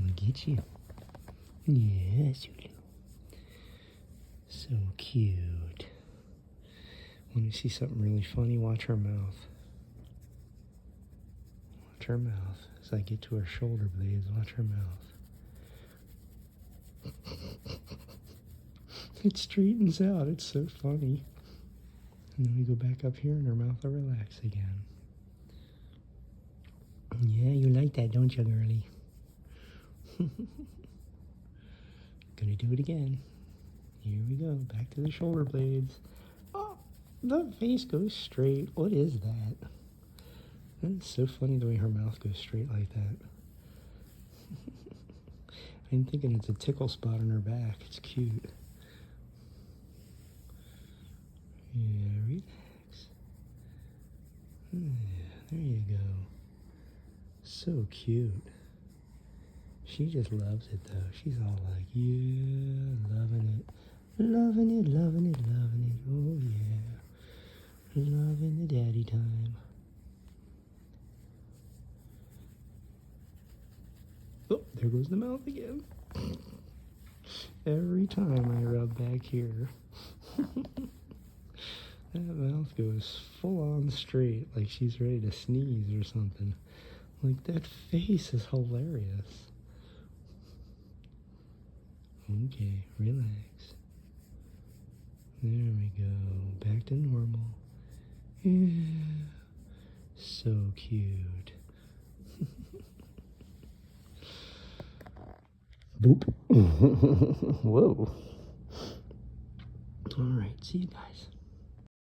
Look at you. Yeah, Zulu. So cute. Want to see something really funny? Watch her mouth. Watch her mouth. As I get to her shoulder blades, watch her mouth. It straightens out. It's so funny. And then we go back up here and her mouth will relax again. Yeah, you like that, don't you, girlie? Gonna do it again. Here we go. Back to the shoulder blades. Oh, the face goes straight. What is that? It's so funny the way her mouth goes straight like that. I'm thinking it's a tickle spot on her back. It's cute. Yeah, relax. Yeah, there you go. So cute. She just loves it though. She's all like, yeah, loving it. Loving it, loving it, loving it. Oh yeah. Loving the daddy time. Oh, there goes the mouth again. Every time I rub back here, that mouth goes full on straight, like she's ready to sneeze or something. Like, that face is hilarious. Okay, relax. There we go. Back to normal. Yeah. So cute. Boop. Whoa. All right, see you guys.